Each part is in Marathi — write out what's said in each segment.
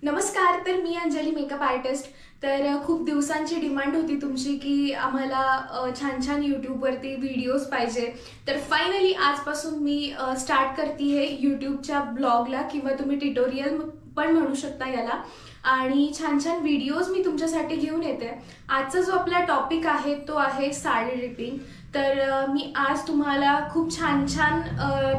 नमस्कार. तर मी अंजली मेकअप आर्टिस्ट. तर खूप दिवसांची डिमांड होती तुमची की आम्हाला छान छान यूट्यूबवरती व्हिडिओज पाहिजे. तर फायनली आजपासून मी स्टार्ट करते आहे यूट्यूबच्या ब्लॉगला किंवा तुम्ही ट्युटोरियल पण म्हणू शकता याला. आणि छान छान व्हिडिओज मी तुमच्यासाठी घेऊन येते. आजचा जो आपला टॉपिक आहे तो आहे साडी ड्रिपिंग. तर मी आज तुम्हाला खूप छान छान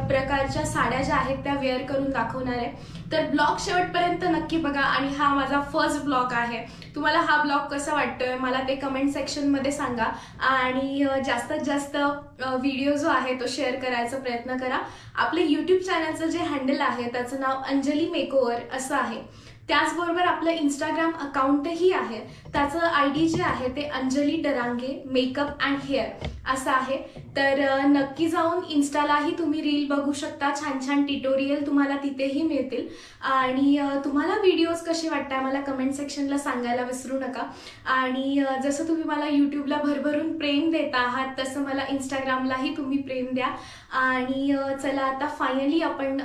प्रकारच्या साड्या ज्या आहेत त्या वेअर करून दाखवणार आहे. तर ब्लॉग शेवटपर्यंत नक्की बघा. आणि हा माझा फर्स्ट ब्लॉग आहे. तुम्हाला हा ब्लॉग कसा वाटतोय मला ते कमेंट सेक्शनमध्ये सांगा. आणि जास्तीत जास्त व्हिडिओ जो आहे तो शेअर करायचा प्रयत्न करा. आपले यूट्यूब चॅनलचं जे हँडल आहे त्याचं नाव अंजली मेकओव्हर असं आहे. त्याचबरोबर आपलं इंस्टाग्राम अकाउंटही आहे. त्याचं ID जे आहे ते अंजली डरांगे मेकअप अँड हेअर असं आहे. तर नक्की जाऊन इन्स्टालाही तुम्ही रील बघू शकता. छान छान ट्युटोरियल तुम्हाला तिथेही मिळतील. आणि तुम्हाला व्हिडिओज कसे वाटतात मला कमेंट सेक्शनला सांगायला विसरू नका. आणि जसं तुम्ही मला यूट्यूबला भरभरून प्रेम देता आहात तसं मला इंस्टाग्रामलाही तुम्ही प्रेम द्या. आणि चला आता फायनली आपण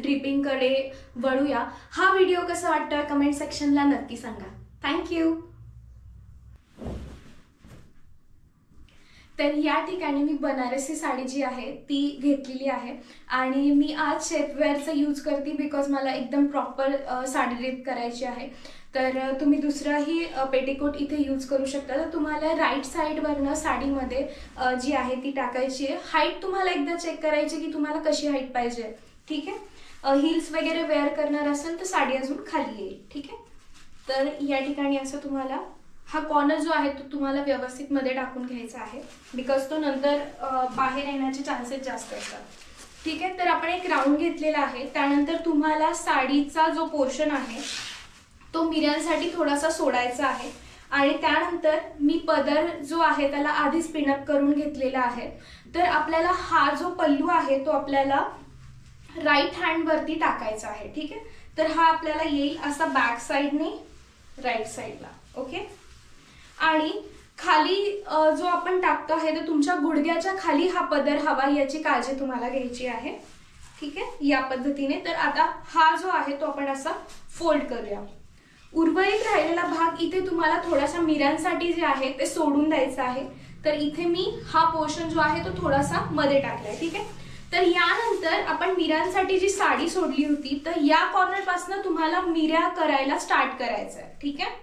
ड्रिपिंगकडे वळूया. हा व्हिडिओ कसा वाटतोय कमेंट सेक्शनला नक्की सांगा. थँक्यू. तर या ठिकाणी मी बनारसी साडी जी आहे ती घेतलेली आहे. आणि मी आज शेपवेअरचा यूज करते बिकॉज मला एकदम प्रॉपर साडी ड्रिप करायची आहे. तर तुम्ही दुसराही पेटीकोट इथे यूज करू शकता. तर तुम्हाला राईट साईडवरनं साडीमध्ये जी आहे ती टाकायची आहे. हाईट तुम्हाला एकदा चेक करायची की तुम्हाला कशी हाईट पाहिजे. ठीक आहे. हिल्स वगैरे वेअर करणार असेल तर साडी अजून खाली येईल. ठीक आहे. तर या ठिकाणी असं तुम्हाला हा कॉर्नर जो आहे तो तुम्हाला व्यवस्थित मध्ये टाकून घ्यायचा आहे बिकॉज तो नंतर बाहेर येण्याचे चान्सेस जास्त असतात. ठीक आहे. तर आपण एक राऊंड घेतलेला आहे. त्यानंतर तुम्हाला साडीचा जो पोर्शन आहे तो मिऱ्यांसाठी थोडासा सोडायचा आहे. आणि त्यानंतर मी पदर जो आहे त्याला आधीच पिनअप करून घेतलेला आहे. तर आपल्याला हा जो पल्लू आहे तो आपल्याला राईट हँडवरती टाकायचा आहे. ठीक आहे. तर हा आपल्याला येईल असा बॅक साईडने राईट साईडला. ओके. आणि खाली जो आपण टाकतो आहे तर तुमच्या गुडघ्याच्या खाली हा पदर हवा याची काळजी तुम्हाला घ्यायची आहे. ठीक आहे. या पद्धतीने. तर आता हा जो आहे तो आपण असा फोल्ड करूया. उर्वरित राहिलेला भाग इथे तुम्हाला थोडासा मिऱ्यांसाठी जे आहे ते सोडून द्यायचं आहे. तर इथे मी हा पोर्शन जो आहे तो थोडासा मध्ये टाकलाय. ठीक आहे. तर यानंतर आपण मिऱ्यांसाठी जी साडी सोडली होती तर या कॉर्नर पासून तुम्हाला मिऱ्या करायला स्टार्ट करायचं आहे. ठीक आहे.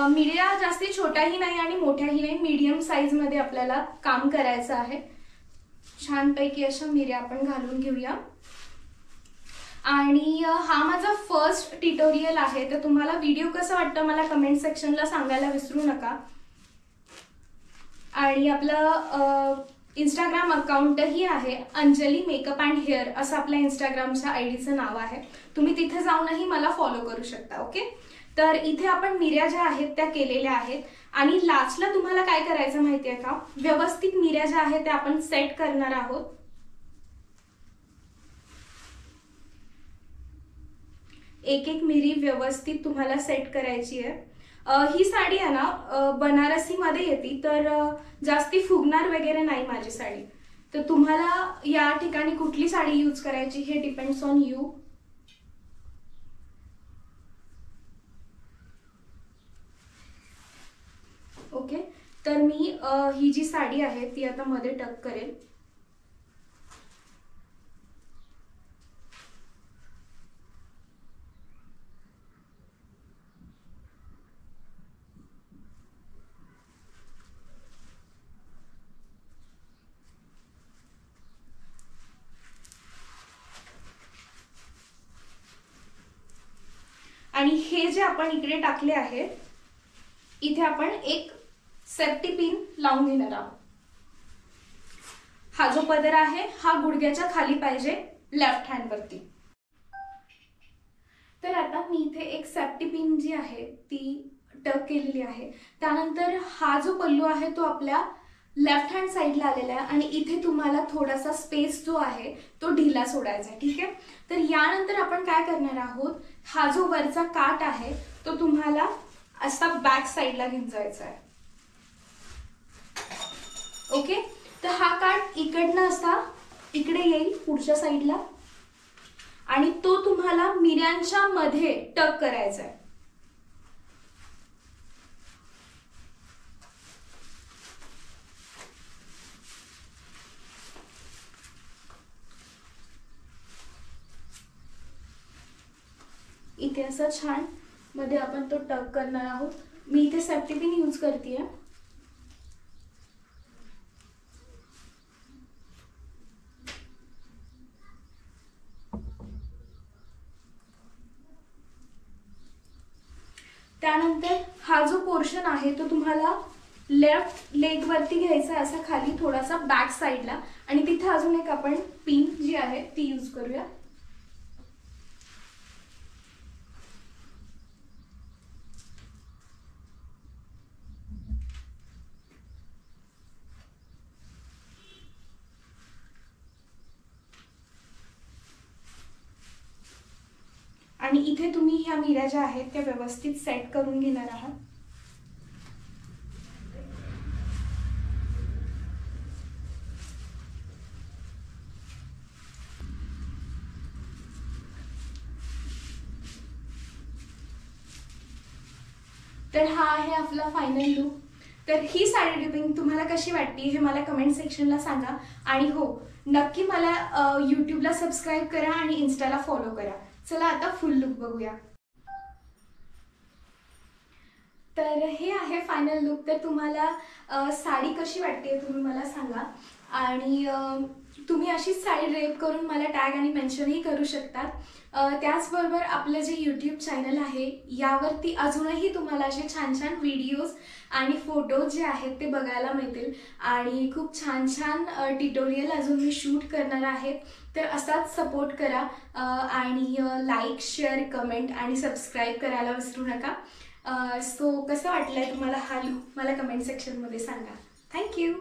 मिऱ्या जास्ती छोट्याही नाही आणि मोठ्याही नाही, मीडियम साईज मध्ये आपल्याला काम करायचं आहे. छानपैकी अशा मिऱ्या आपण घालून घेऊया. आणि हा माझा फर्स्ट ट्युटोरियल आहे. तर तुम्हाला व्हिडिओ कसा वाटतं मला कमेंट सेक्शनला सांगायला विसरू नका. आणि आपलं इंस्टाग्राम अकाउंटही आहे अंजली मेकअप अँड हेअर असं आपल्या इंस्टाग्रामच्या IDचं नाव आहे. तुम्ही तिथे जाऊनही मला फॉलो करू शकता. ओके. तर इथे आपण मिऱ्या ज्या आहेत त्या केलेल्या आहेत. आणि लास्टला तुम्हाला काय करायचं माहितीये का, व्यवस्थित मिऱ्या ज्या आहेत त्या आपण सेट करणार आहोत. एक एक मिरी व्यवस्थित तुम्हाला सेट करायची आहे. ही साडी आहे ना बनारसी मध्ये येते तर जास्ती फुगणार वगैरे नाही माझी साडी. तर तुम्हाला या ठिकाणी कुठली साडी यूज करायची हे डिपेंड्स ऑन यू. ओके. तर मी ही जी साडी आहे ती आता मध्ये टक करेल. आणि हे जे आपण इकडे टाकले आहे इथे आपण एक सेफ्टी पिन लावून घेणार आहोत. हा जो पदर आहे हा गुडघ्याच्या खाली पाहिजे लेफ्ट हँड वरती. तर आता मी इथे एक सेफ्टी पिन जी आहे ती टक केलेली आहे. त्यानंतर हा जो पल्लू आहे तो आपल्या लेफ्ट हँड साईडला आलेला आहे. आणि इथे तुम्हाला थोडासा स्पेस जो आहे तो ढिला सोडायचा आहे. ठीक आहे. तर यानंतर आपण काय करणार आहोत, हा जो वरचा काट आहे तो तुम्हाला असा बॅक साईडला घेऊन जायचा आहे. ओके. तर हा काट इकडनं असा इकडे येईल पुढच्या साईडला आणि तो तुम्हाला मिऱ्यांच्या मध्ये टक करायचं आहे. इथे असं छान मध्ये आपण तो टक करणार आहोत. मी इथे सेफ्टी पिन यूज करते. त्यानंतर हा जो पोर्शन आहे तो तुम्हाला लेफ्ट लेग वरती घ्यायचा आहे, असा खाली थोडासा बॅक साइडला, आणि तिथे अजून एक आपण पिन जी आहे ती यूज करूया. आणि इथे तुम्ही ह्या मिऱ्या ज्या आहेत त्या व्यवस्थित सेट करून घेणार आहात. तर हा आहे आपला फायनल लुक. तर ही साडी ड्रेपिंग तुम्हाला कशी वाटली हे मला कमेंट सेक्शनला सांगा. आणि हो, नक्की मला यूट्यूबला सबस्क्राईब करा आणि इन्स्टाला फॉलो करा. चला आता फुल लुक बघूया. तर हे आहे फायनल लुक. तर तुम्हाला साडी कशी वाटते तुम्ही मला सांगा. आणि तुम्ही अशीच साडी ड्रेप करून मला टॅग आणि मेन्शनही करू शकतात. त्याचबरोबर आपलं जे यूट्यूब चॅनल आहे यावरती अजूनही तुम्हाला असे छान छान व्हिडिओज आणि फोटोज जे आहेत ते बघायला मिळतील. आणि खूप छान छान ट्युटोरियल अजून मी शूट करणार आहे. तर असाच सपोर्ट करा आणि लाईक, शेअर, कमेंट आणि सबस्क्राईब करायला विसरू नका. सो कसं वाटलंय तुम्हाला हा लुक मला कमेंट सेक्शनमध्ये सांगा. थँक्यू.